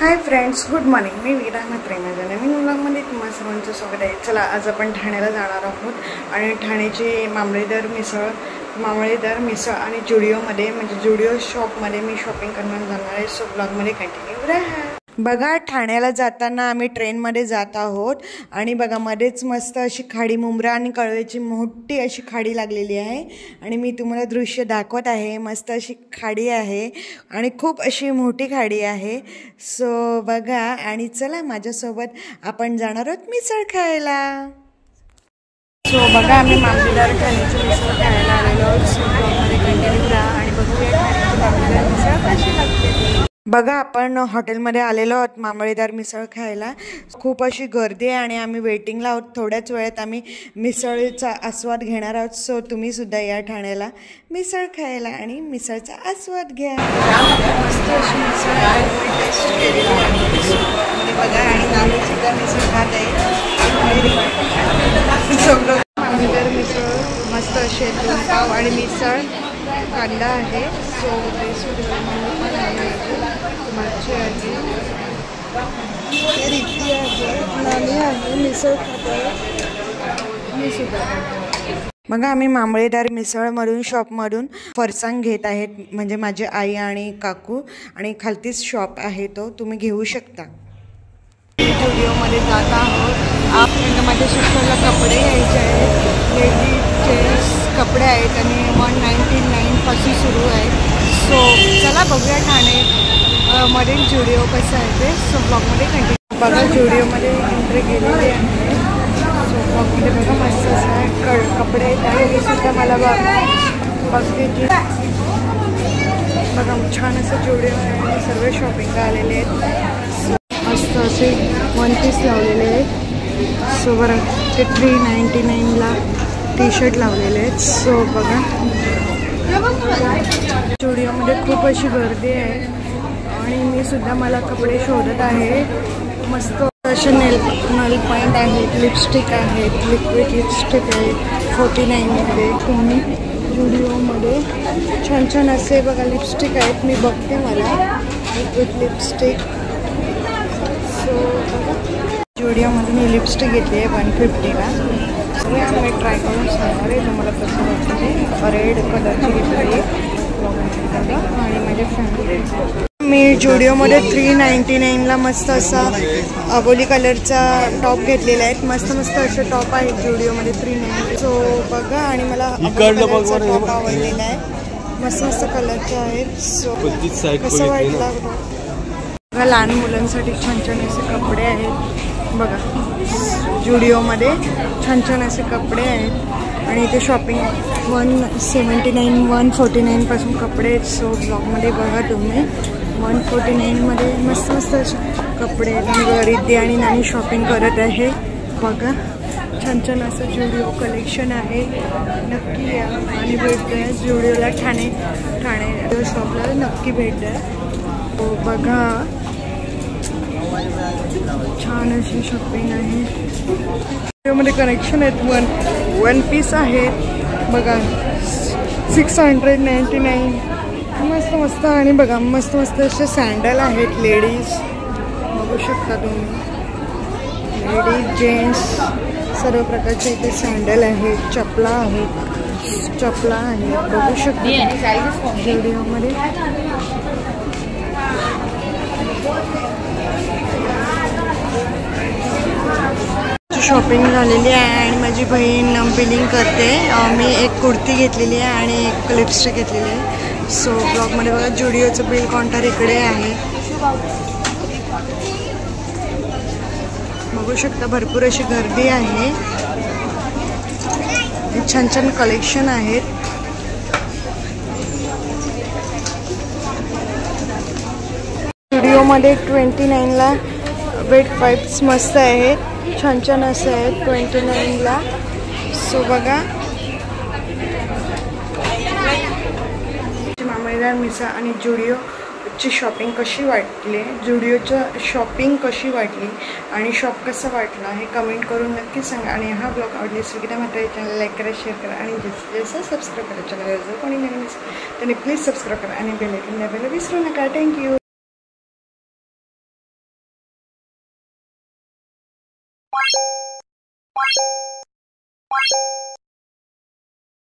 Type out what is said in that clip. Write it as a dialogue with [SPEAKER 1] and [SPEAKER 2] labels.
[SPEAKER 1] हाय friends, good morning. मी वीरा म्हात्रे. माझ्या नवीन व्लॉगमध्ये तुम्हा सर्वांचं स्वागत आहे. चला, आज आपण ठाण्याला जाणार आहोत आणि ठाण्याची मामळेदार मिसळ आणि जुडिओमध्ये म्हणजे जुडिओ शॉपमध्ये मी शॉपिंग करणार जाणार आहे. सो ब्लॉगमध्ये कंटिन्यू राहा. बघा, ठाण्याला जाताना आम्ही ट्रेनमध्ये जात आहोत आणि बघा मध्येच मस्त अशी खाडी, मुंब्रा आणि कळव्याची मोठी अशी खाडी लागलेली आहे आणि मी तुम्हाला दृश्य दाखवत आहे. मस्त अशी खाडी आहे आणि खूप अशी मोठी खाडी आहे. सो बघा आणि चला माझ्यासोबत आपण जाणार आहोत मिसळ खायला. सो बघा, आम्ही मामलेदार ठाण्याची मिसळ खायला आलेलो आहोत. सो ब्लॉगमध्ये कंटिन्यू राहा आणि बघूया ठाण्याची मामलेदार मिसळ कशी लागते. बघा, आपण हॉटेलमध्ये आलेलो आहोत मामळेदार मिसळ खायला. खूप अशी गर्दी आहे आणि आम्ही वेटिंगला आहोत. थोड्याच वेळात आम्ही मिसळीचा आस्वाद घेणार आहोत. सो तुम्ही सुद्धा या ठाण्याला मिसळ खायला आणि मिसळचा आस्वाद घ्या. मस्त अशी मिसळ टेस्ट केलेली आहे बघा आणि नानी सुद्धा मिसळ खात आहे. मामळेदार मिसळ मस्त असे 2 पाव आणि मिसळ कांदा आहे. सो पण आहे, माझी आहे, रिद्धी आहे, नानी आहे, मिसळ खात आहे, मी सुद्धा. बघा, आम्ही मामळेदार मिसळमधून शॉपमधून फरसाण घेत आहेत. म्हणजे माझी आई आणि काकू, आणि खालतीच शॉप आहे, तो तुम्ही घेऊ शकता. स्टुडिओमध्ये जात आहोत. माझ्या सिस्टरला कपडे घ्यायचे आहेत. लेडीज जेंट्स कपडे आहेत आणि 199 पासून सुरू आहे. सो चला बघूया ठाणे मधील जुडिओ कसं आहे ते. सो ब्लॉगमध्ये कंटिन्यू बघा. जुडिओमध्ये एंट्री केलेली आहे. सो ब्लॉगमध्ये बघा मस्त असं आहे, कपडे आहेत आणि सुद्धा मला बघते की बघा छान असं जुडिओ आहे आणि सर्व शॉपिंगला आलेले आहेत. मस्त असे 1 पीस लावलेले आहेत. सो बरं, ते 399ला टी शर्ट लावलेले आहेत. सो बघा, स्टुडिओमध्ये खूप अशी गर्दी आहे आणि मी सुद्धा मला कपडे शोधत आहे. मस्त असे नेल पॉईंट आहेत, लिपस्टिक आहेत, लिक्विड लिपस्टिक आहेत 49मध्ये. तुम्ही स्टुडिओमध्ये छान छान असे बघा लिपस्टिक आहेत. मी बघते मला लिक्विड लिपस्टिक. सो बघा, स्टुडिओमध्ये मी लिपस्टिक घेतली आहे 150ला. मी ट्राय करून सांगणार आहे तुम्हाला कसं वाटतं. रेड कलरची घेतली आणि माझ्या फॅमिली. मी जुडिओमध्ये 399ला मस्त असा अबोली कलरचा टॉप घेतलेला आहे. मस्त मस्त असे टॉप आहेत जुडिओमध्ये 399. सो बघा, आणि मला अबोली कलरचा टॉप आवडलेला आहे. मस्त मस्त कलरचे आहेत. सो कसं वाटलं बघा. लहान मुलांसाठी छान छान असे कपडे आहेत बघा. जुडिओमध्ये छान छान असे कपडे आहेत आणि इथे शॉपिंग 179 149 पासून कपडे आहेत. सो ब्लॉगमध्ये बघा तुम्ही 149मध्ये मस्त मस्त असे कपडे आहेत आणि रिद्धी आणि नानी शॉपिंग करत आहे बघा. छान छान असं जुडिओ कलेक्शन आहे. नक्की या आणि भेट द्या जुडिओला. ठाणे शॉपला नक्की भेट द्या. हो बघा, छान अशी शॉपिंग आहे. त्यामध्ये कनेक्शन आहेत. 1 पीस आहेत बघा 699. मस्त मस्त. आणि बघा मस्त मस्त असे सँडल आहेत लेडीज, बघू शकता तुम्ही. लेडीज जेंट्स सर्व प्रकारचे इथे सँडल आहेत, चपला आहेत, बघू शकता व्हिडिओमध्ये. शॉपिंग झालेली आहे आणि माझी बहीण बिलिंग करते. मी एक कुर्ती घेतलेली आहे आणि एक लिपस्टिक घेतलेली आहे. सो ब्लॉगमध्ये बघा जुडिओचं बिल काउंटर इकडे आहे, बघू शकता. भरपूर अशी गर्दी आहे. छान छान कलेक्शन आहेत. जुडिओमध्ये 29ला वेट पाईप्स मस्त आहेत, छान छान असे आहेत 29ला. सो बघा, मामळेदार मिसळ आणि जुडिओची शॉपिंग कशी वाटली, जुडिओचं शॉपिंग कशी वाटली आणि शॉप कसं वाटलं हे कमेंट करून नक्की सांगा. आणि हा ब्लॉग आवडल्यास वीरा म्हात्रे चॅनल लाईक करा, शेअर करा आणि जसं सबस्क्राईब करा. चॅनल जर कोणी नवीन असेल त्यांनी प्लीज सबस्क्राईब करा आणि बेल आयकॉन दाबायला विसरू नका. थँक्यू.